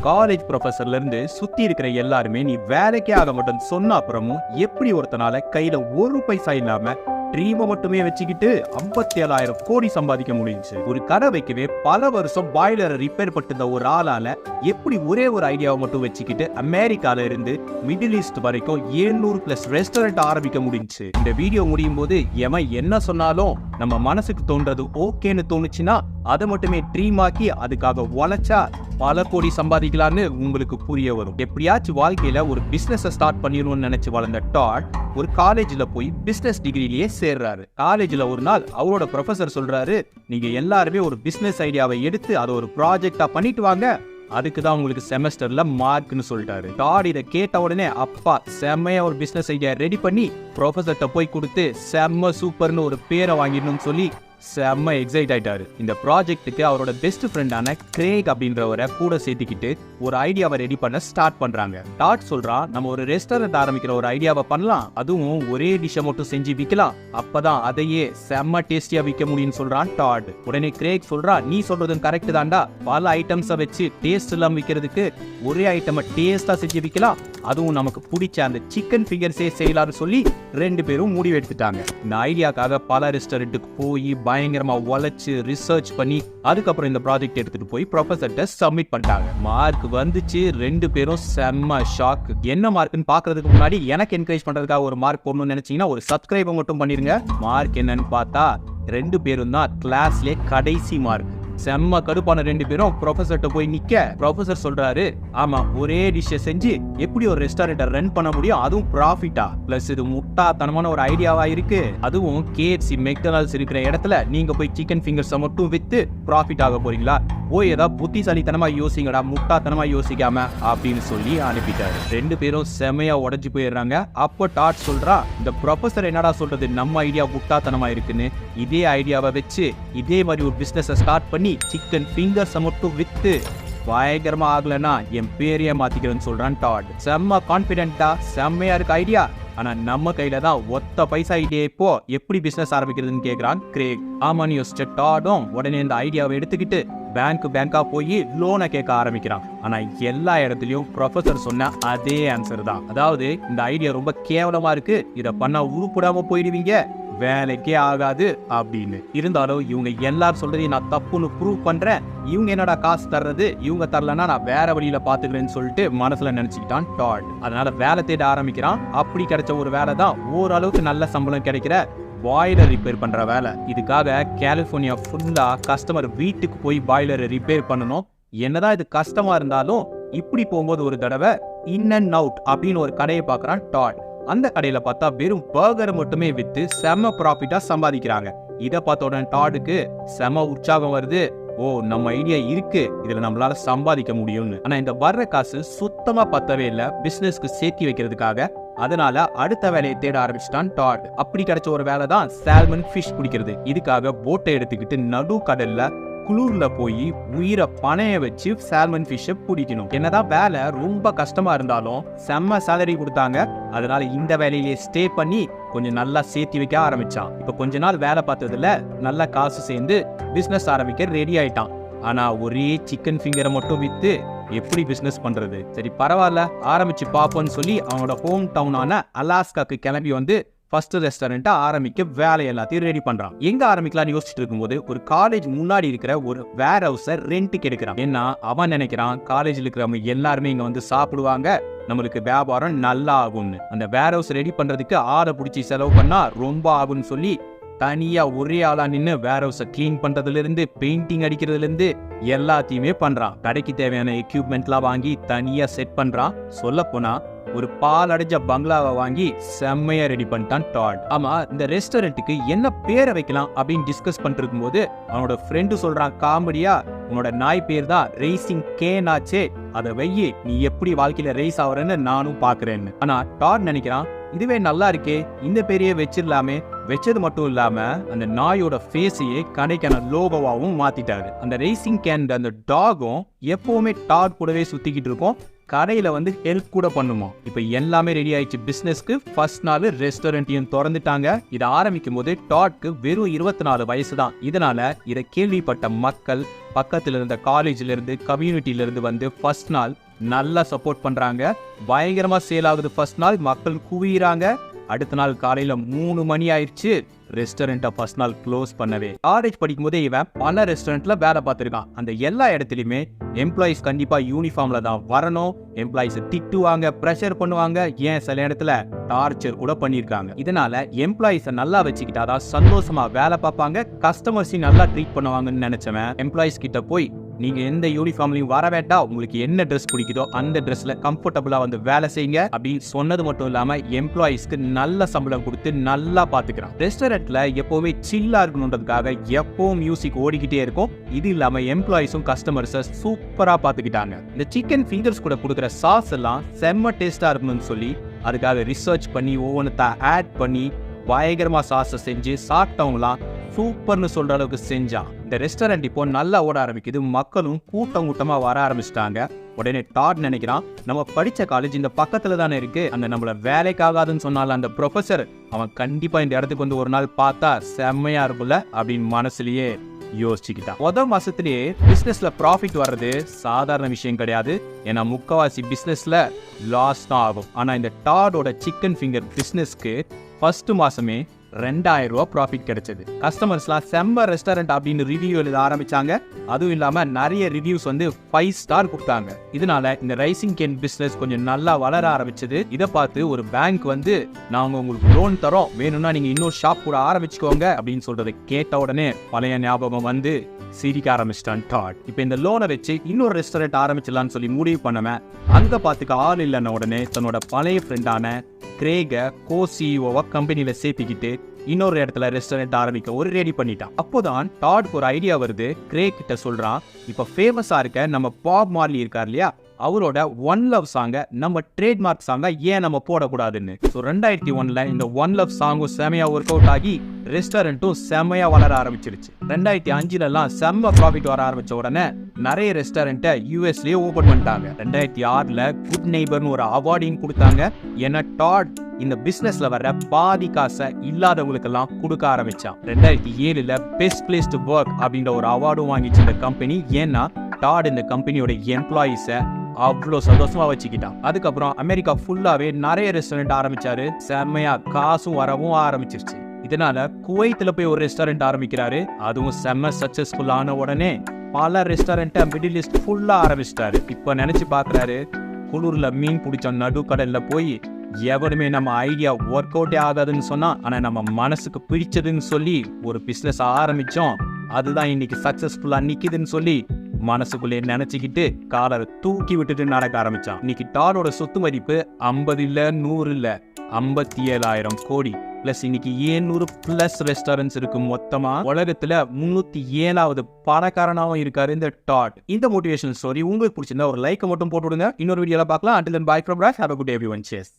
College ப்ரொஃபஸர்ல இருந்து சுத்தி இருக்கிற எல்லாருமே நீ வேலைக்கே ஆக மாட்டேன்னு சொன்ன அப்புறமும் எப்படி ஒருத்தனால கையில ஒரு பைசா இல்லாம ட்ரீமை மட்டுமே வச்சுக்கிட்டு 57,000 கோடி சம்பாதிக்க முடிஞ்சுச்சு. ஒரு கடை வைக்கவே பல வருஷம் பாய்லரை ரிப்பேர் பண்ணிருந்த ஒரு ஆளால எப்படி ஒரே ஒரு ஐடியாவை மட்டும் வச்சுக்கிட்டு அமெரிக்கால இருந்து மிடில் ஈஸ்ட் வரைக்கும் 700+ ரெஸ்டாரண்ட் ஆரம்பிக்க முடிஞ்சுச்சு. இந்த வீடியோ முடியும் போது எவன் என்ன சொன்னாலும் நம்ம மனசுக்கு தோன்றது ஓகேன்னு தோணுச்சுன்னா அதை மட்டுமே ட்ரீம் ஆக்கி அதுக்காக உழைச்சா பல கோடி சம்பாதிக்கலான்னு உங்களுக்கு புரிய வரும். எப்படியாச்சும் வாழ்க்கையில ஒரு பிசினஸ் ஸ்டார்ட் பண்ணிடணும்னு நினைச்சு வளர்ந்த டாட் ஒரு காலேஜ்ல போய் பிசினஸ் டிகிரிலேயே சேர்றாரு. காலேஜ்ல ஒரு நாள் அவரோட ப்ரொஃபசர் சொல்றாரு, நீங்க எல்லாருமே ஒரு பிசினஸ் ஐடியாவை எடுத்து அதை ஒரு ப்ராஜெக்டா பண்ணிட்டு வாங்க, அதுக்கு தான் உங்களுக்கு செமஸ்டர்ல மார்க்னு சொல்லிட்டாரு. டாட் இதை கேட்ட உடனே அப்பா செம்மையா ஒரு பிசினஸ் ஐடியா ரெடி பண்ணி ப்ரொஃபசர்கிட்ட போய் கொடுத்து செம்ம சூப்பர்னு ஒரு பேரை வாங்கிடணும்னு சொல்லி செம்ம எக்ஸைட் ஆயிட்டாரு. இந்த ப்ராஜெக்ட்டுக்கு அவரோட பெஸ்ட் ஃப்ரெண்டான கிரேக் அப்படின்றவரை கூட சேர்த்துக்கிட்டு ஒரு ஐடியாவை ரெடி பண்ண ஸ்டார்ட் பண்றாங்க. டாட் சொல்றான், நம்ம ஒரு ரெஸ்டாரண்ட் ஆரம்பிக்கிற ஒரு ஐடியாவை பண்ணலாம், அதுவும் ஒரே டிஷ்ஷை மட்டும் செஞ்சு விற்கலாம், அப்பதான் அதையே செம்ம டேஸ்டியா விற்க முடியும்னு சொல்றான் டாட். உடனே கிரேக் சொல்றா, நீ சொல்றதும் கரெக்ட் தான்டா, பல ஐட்டம்ஸை வச்சு டேஸ்ட் எல்லாம் விற்கிறதுக்கு ஒரே ஐட்டமை டேஸ்டா செஞ்சு விற்கலாம், அதுவும் நமக்கு பிடிச்ச அந்த சிக்கன் ஃபிங்கர்ஸே செய்யலாம்னு சொல்லி ரெண்டு பேரும் முடிவு எடுத்துட்டாங்க. இந்த ஐடியாக்காக பல ரெஸ்டாரண்ட்டுக்கு போய் பயங்கரமா உழைச்சு ரிசர்ச் பண்ணி அதுக்கப்புறம் இந்த ப்ராஜெக்ட் எடுத்துட்டு போய் ப்ரொஃபசர்கிட்ட சப்மிட் பண்ணிட்டாங்க. மார்க் வந்துச்சு. ரெண்டு பேரும் செம்ம ஷாக். என்ன மார்க்னு பாக்குறதுக்கு முன்னாடி எனக்கு என்கரேஜ் பண்றதுக்காக ஒரு மார்க் போடணும்னு நினைச்சீங்கன்னா ஒரு சப்ஸ்கிரைப் மட்டும் பண்ணிருங்க. மார்க் என்னன்னு பார்த்தா ரெண்டு பேரும் தான் கிளாஸ்லயே கடைசி மார்க். செம்ம கடுப்பான ரெண்டு பேரும் ப்ரொஃபசர்கிட்ட போய் நிக்க ப்ரொஃபசர் சொல்றாரு, ஆமா ஒரே டிஷ்ஷை செஞ்சு எப்படி ஒரு ரெஸ்டாரண்ட்டை ரன் பண்ண முடியும், அதுவும் ப்ராஃபிட்டா, பிளஸ் இது முட்டாத்தனமான ஒரு ஐடியாவா இருக்கு, அதுவும் KFC மெக்டொனால்ட்ஸ் இருக்கிற இடத்துல நீங்க போய் சிக்கன் ஃபிங்கர்ஸை மட்டும் வித்து ப்ராஃபிட் ஆக போறீங்களா, போய் ஏதாவது புத்திசாலித்தனமா யோசிங்கடா, முட்டாத்தனமா யோசிக்காம அப்படின்னு சொல்லி அனுப்பிட்டாரு. ரெண்டு பேரும் செமையா உடஞ்சு போயிடுறாங்க. அப்போ டாட் சொல்றா, இந்த ப்ரொஃபசர் என்னடா சொல்றது, நம்ம ஐடியா முட்டாத்தனமா இருக்குன்னு, இதே ஐடியாவை வச்சு இதே மாதிரி ஒரு பிசினஸ் ஸ்டார்ட் பண்ணி சிக்கன் ஃபிங்கர்ஸை மட்டும் வித்து பயங்கரமா ஆகலன்னா என் பேரையே மாத்திக்கிறேன்னு சொல்றான் டாட். செம்ம கான்பிடென்ட்டா செம்மையா இருக்கு ஐடியா, ஆனா நம்ம கையில தான் ஒத்த பைசா ஐடியா, இப்போ எப்படி பிசினஸ் ஆரம்பிக்கிறதுன்னு கேக்குறான் கிரேக். ஆமான்னு யோசிச்ச டாடும் உடனே இந்த ஐடியாவை எடுத்துக்கிட்டு பேங்கா போய் லோனை கேட்க ஆரம்பிக்கிறான். ஆனா எல்லா இடத்துலயும் ப்ரொஃபசர் சொன்ன அதே ஆன்சர் தான், அதாவது இந்த ஐடியா ரொம்ப கேவலமா இருக்கு, இதை பண்ணா உருப்படாம போயிடுவீங்க, வேலைக்கே ஆகாது அப்படின்னு. இருந்தாலும் இவங்க எல்லாரும் சொல்றதையும் நான் தப்புன்னு ப்ரூவ் பண்றேன், இவங்க என்னடா காசு தர்றது, இவங்க தரலன்னா நான் வேற வழியில பாத்துக்கிறேன்னு சொல்லிட்டு மனசுல நினைச்சுக்கிட்டான் டாட். அதனால வேலை தேட ஆரம்பிக்கிறான். அப்படி கிடைச்ச ஒரு வேலை தான் ஓரளவுக்கு நல்ல சம்பளம் கிடைக்கிற பாய்லர் ரிப்பேர் பண்ற வேலை. இதுக்காக கலிபோர்னியா ஃபுல்லா கஸ்டமர் வீட்டுக்கு போய் பாய்லரை ரிப்பேர் பண்ணணும். என்னதான் இது கஷ்டமா இருந்தாலும் இப்படி போகும்போது ஒரு தடவை இன் அண்ட் அவுட் அப்படின்னு ஒரு கடையை பாக்குறான் டாட். அந்த கடையில பார்த்தா வெறும் பர்கரை மட்டுமே வித்து செம ப்ராஃபிட்டா சம்பாதிக்கிறாங்க. இதை பார்த்த உடனே டாடுக்கு செம உற்சாகம் வருது, ஓ நம்ம ஐடியா இருக்கு, இதுல நம்மளால சம்பாதிக்க முடியும்னு. ஆனா இந்த வர்ற காசு சுத்தமா பத்தவே இல்லை பிசினஸ்க்கு சேர்த்தி வைக்கிறதுக்காக. அதனால அடுத்த வேலையை தேட ஆரம்பிச்சிட்டான் டாட். அப்படி கிடைச்ச ஒரு வேலை தான் சால்மன் ஃபிஷ் பிடிக்கிறது. இதுக்காக போட்டை எடுத்துக்கிட்டு நடு கடல்ல குளூர்ல போய் உயிரை பணைய வச்சு சால்மன் ஃபிஷ்ஷை பிடிக்கணும். என்னதான் வேலை ரொம்ப கஷ்டமா இருந்தாலும் செம்ம சேலரி கொடுத்தாங்க. அதனால இந்த வேலையிலேயே ஸ்டே பண்ணி கொஞ்சம் நல்லா சேர்த்தி வைக்க ஆரம்பிச்சான். இப்ப கொஞ்ச நாள் வேலை பார்த்ததுல நல்ல காசு சேர்ந்து பிசினஸ் ஆரம்பிக்க ரெடி ஆயிட்டான். ஆனா ஒரே சிக்கன் ஃபிங்கரை மட்டும் வித்து எப்படி பிசினஸ் பண்றது, சரி பரவாயில்ல ஆரம்பிச்சு பாப்போம்னு சொல்லி அவனோட ஹோம் டவுனான அலாஸ்காக்கு கிளம்பி வந்து ஃபர்ஸ்ட் ரெஸ்டாரண்ட்டை ஆரம்பிக்க வேலை எல்லாத்தையும் ரெடி பண்றான். எங்க ஆரம்பிக்கலாம்னு யோசிச்சுட்டு இருக்கும்போது ஒரு காலேஜ் முன்னாடி இருக்கிற ஒரு வேர் ஹவுஸை ரெண்ட்டுக்கு எடுக்கிறான். ஏன்னா அவன் நினைக்கிறான் காலேஜில் இருக்கிறவங்க எல்லாருமே இங்க வந்து சாப்பிடுவாங்க, நம்மளுக்கு வியாபாரம் நல்லா ஆகும்னு. அந்த வேர் ஹவுஸ் ரெடி பண்றதுக்கு ஆளை பிடிச்சி செலவு பண்ணா ரொம்ப ஆகும்னு சொல்லி தனியா ஒரே ஆளா நின்று வேர் ஹவுஸை கிளீன் பண்றதுல இருந்து பெயிண்டிங் அடிக்கிறதுல இருந்து எல்லாத்தையுமே பண்றான். கடைக்கு தேவையான எக்யூப்மெண்ட்லாம் வாங்கி தனியா செட் பண்றான். சொல்ல போனா ஒரு பால் அடைஞ்ச பங்களாவை வாங்கி செம்மையா ரெடி பண்ணிட்டான் டாட். ஆமா இந்த ரெஸ்டாரண்ட்டுக்கு என்ன பேரை வைக்கலாம் அப்படின்னு டிஸ்கஸ் பண்ணிட்டு போது அவனோட ஃப்ரெண்டு சொல்றான் காமெடியா, உன்னோட நாய் பேர் தான் ரேசிங் கேன் ஆச்சே, அதை வெய்யி நீ எப்படி வாழ்க்கையில ரேஸ் ஆகுறன்னு நானும் பாக்குறேன்னு. ஆனா டாட் நினைக்கிறான், இதுவே நல்லா இருக்கே, இந்த பேரையே வச்சிடலாமே. வச்சது மட்டும் இல்லாம அந்த நாயோட ஃபேஸையே கடைக்கான லோகோவாவும் மாத்திட்டாரு. அந்த ரேசிங் கேன் அந்த டாகும் எப்பவுமே டாட் கூடவே சுத்திக்கிட்டு இருக்கும். கடையில வந்து ஹெல்ப் கூட பண்ணுமா. இப்ப எல்லாமே ரெடி ஆயிடுச்சு பிசினஸ்க்கு. ஃபர்ஸ்ட் நாள் ரெஸ்டாரண்ட்டையும் திறந்துட்டாங்க. இதை ஆரம்பிக்கும் போது டாட்க்கு வெறும் 24 வயசு தான். இதனால இதை கேள்விப்பட்ட மக்கள் பக்கத்துல இருந்த காலேஜ்ல இருந்து கம்யூனிட்டில இருந்து வந்து ஃபர்ஸ்ட் நாள் நல்லா சப்போர்ட் பண்றாங்க. பயங்கரமா சேல் ஆகுது. ஃபர்ஸ்ட் நாள் மக்கள் குவிறாங்க. அடுத்த நாள் காலையில 3 மணி ஆயிடுச்சு. ரெஸ்டாரண்ட்டை ஃபர்ஸ்ட் நாள் க்ளோஸ் பண்ணவே. காலேஜ் படிக்கும் போதே இவன் பல ரெஸ்டாரண்ட்ல வேலை பார்த்துருக்கான். அந்த எல்லா இடத்துலையுமே எம்ப்ளாயிஸ் கண்டிப்பா யூனிஃபார்ம்ல தான் வரணும். எம்ப்ளாயிஸ் திட்டுவாங்க, ப்ரெஷர் பண்ணுவாங்க, ஏன் சில இடத்துல டார்ச்சர் கூட பண்ணியிருக்காங்க. இதனால எம்ப்ளாயிஸை நல்லா வச்சுக்கிட்டாதான் சந்தோஷமா வேலை பார்ப்பாங்க, கஸ்டமர்ஸையும் நல்லா ட்ரீட் பண்ணுவாங்கன்னு நினைச்சவன் எம்ப்ளாயிஸ் கிட்ட போய் நீங்க எந்த யூனிஃபார்ம்லையும் வர வேண்டாம், உங்களுக்கு என்ன ட்ரெஸ் பிடிக்குதோ அந்த ட்ரெஸ்ல கம்ஃபர்டபுளா வந்து வேலை செய்யுங்க அப்படின்னு சொன்னது மட்டும் இல்லாம எம்ப்ளாயிஸ்க்கு நல்ல சம்பளம் கொடுத்து நல்லா பாத்துக்கிறான். ரெஸ்டாரண்ட்ல எப்பவுமே சில்லா இருக்கணுன்றதுக்காக எப்பவும் மியூசிக் ஓடிக்கிட்டே இருக்கும். இது இல்லாம எம்ப்ளாயிஸும் கஸ்டமர்ஸை சூப்பரா பாத்துக்கிட்டாங்க. இந்த சிக்கன் ஃபிங்கர்ஸ் கூட கொடுக்குற சாஸ் எல்லாம் செம்ம டேஸ்டா இருக்கணும்னு சொல்லி அதுக்காக ரிசர்ச் பண்ணி ஒவ்வொன்றத்தை ஆட் பண்ணி பயங்கரமா சாஸை செஞ்சு சாப்பிட்டவங்களாம் சூப்பர்னு சொல்ற அளவுக்கு செஞ்சான். இந்த ரெஸ்டாரண்ட் இப்போ நல்லா ஓட ஆரம்பிக்குது. மக்களும் கூட்டமா வர ஆரம்பிச்சிட்டாங்க. உடனே டாட் நினைக்கிறான், நம்ம படிச்ச காலேஜ் இந்த பக்கத்துல தானே இருக்கு, அந்த நம்மள வேலைக்காகாதுன்னு சொன்னால அந்த ப்ரொஃபசர், அவன் கண்டிப்பா இந்த இடத்துக்கு வந்து ஒரு நாள் பார்த்தா செம்மையா இருக்கும்ல அப்படின்னு மனசுலயே யோசிச்சுக்கிட்டான். முதல் மாசத்திலேயே பிசினஸ்ல ப்ராஃபிட் வர்றது சாதாரண விஷயம் கிடையாது. ஏன்னா முக்கவாசி பிசினஸ்ல லாஸ் தான் ஆகும். ஆனா இந்த டாடோட சிக்கன் ஃபிங்கர் பிசினஸ்க்கு ஃபர்ஸ்ட் மாசமே 2000 ரூபா ப்ராஃபிட் கிடைச்சது. கஸ்டமர்ஸ்லாம் செம்ம ரெஸ்டாரண்ட் அப்படின்னு ரிவ்யூ எழுத ஆரம்பிச்சாங்க. அதுவும் இல்லாம நிறைய ரிவ்யூஸ் வந்து 5 ஸ்டார் கொடுத்தாங்க. இதனால இந்த ரைசிங் கேன் பிசினஸ் கொஞ்சம் நல்லா வளர ஆரம்பிச்சது. இதை பார்த்து ஒரு பேங்க் வந்து நாங்க உங்களுக்கு லோன் தரோம், வேணும்னா நீங்க இன்னொரு ஷாப் கூட ஆரம்பிச்சுக்கோங்க அப்படின்னு சொல்றதை கேட்ட உடனே பழைய ஞாபகம் வந்து சிரிக்க ஆரம்பிச்சிட்டான் டாட். இப்ப இந்த லோனை வச்சு இன்னொரு ரெஸ்டாரண்ட் ஆரம்பிச்சிடலாம்னு சொல்லி முடிவு பண்ணவன் அங்க பாத்துக்க ஆள் இல்லைன்ன உடனே தன்னோட பழைய ஃப்ரெண்டான கிரேக கோ-சிஇஓவா கம்பெனியில சேர்த்துக்கிட்டு இன்னொரு இடத்துல ரெஸ்டாரண்ட் ஆரம்பிக்க ஒரு ரெடி பண்ணிட்டான். அப்போதான் டாட்க்கு ஒரு ஐடியா வருது. கிரேக் கிட்ட சொல்றான், இப்ப ஃபேமஸா இருக்க நம்ம பாப் மார்லி இருக்கார் இல்லையா, அவரோட ஒன் லவ் சாங்க நம்ம ட்ரேட்மார்க் சாங்க ஏன் நம்ம போடக்கூடாதுன்னு. 2001 இந்த ஒன் லவ் சாங்கும் செமையா ஒர்க் அவுட் ஆகி ரெஸ்டாரண்ட்டும் செமையா வளர ஆரம்பிச்சிருச்சு. 2005 செம்ம ப்ராஃபிட் வர ஆரம்பிச்ச உடனே நிறைய ரெஸ்டாரண்ட்டை யூஎஸ்லயே ஓபன் பண்ணிட்டாங்க. 2006 குட் நெய்பர்னு ஒரு அவார்டையும் கொடுத்தாங்க. ஏன்னா டாட் இந்த பிசினஸ்ல வர பாதி காசை இல்லாதவங்களுக்கெல்லாம் கொடுக்க ஆரம்பிச்சான். 2007 பெஸ்ட் பிளேஸ் டு ஒர்க் அப்படின்ற ஒரு அவார்டும் வாங்கிச்சு இந்த கம்பெனி. ஏன்னா டாட் இந்த கம்பெனியோட எம்ப்ளாயிஸை அவ்வளோ சந்தோஷமா வச்சுக்கிட்டான். அதுக்கப்புறம் அமெரிக்கா ஃபுல்லாவே நிறைய ரெஸ்டாரண்ட் ஆரம்பிச்சாரு. செம்மையா காசும் வரவும் ஆரம்பிச்சிருச்சு. இதனால குவைத்துல போய் ஒரு ரெஸ்டாரண்ட் ஆரம்பிக்கிறாரு. அதுவும் செம்ம சக்சஸ்ஃபுல் ஆன உடனே பல ரெஸ்டாரண்ட்டை மிடில் ஈஸ்ட் ஃபுல்லா ஆரம்பிச்சிட்டாரு. இப்ப நினைச்சு பாக்குறாரு, குளூர்ல மீன் பிடிச்ச நடுக்கடல்ல போய் எவனுமே நம்ம ஐடியா ஒர்க் அவுட்டே ஆகாதுன்னு சொன்னா, ஆனா நம்ம மனசுக்கு பிடிச்சதுன்னு சொல்லி ஒரு பிசினஸ் ஆரம்பிச்சோம், அதுதான் இன்னைக்கு சக்சஸ்ஃபுல்லா நிக்குதுன்னு சொல்லி மனசுக்குள்ளே நினைச்சுக்கிட்டு காலரை தூக்கி விட்டுட்டு நடக்க ஆரம்பிச்சான். இன்னைக்கு டாடோட சொத்து மதிப்பு 50 இல்ல 100 இல்ல 57,000 கோடி. பிளஸ் இன்னைக்கு 700+ ரெஸ்டாரண்ட்ஸ் இருக்கு. மொத்தமா உலகத்துல 307வது பணக்காரனாவும் இருக்காரு இந்த டாட். இந்த மோட்டிவேஷனல் ஸ்டோரி உங்களுக்கு பிடிச்சிருந்தா ஒரு லைக் மட்டும் போட்டு விடுங்க. இன்னொரு வீடியோல பார்க்கலாம். Until then, bye from Raj. Have a good day everyone. Cheers.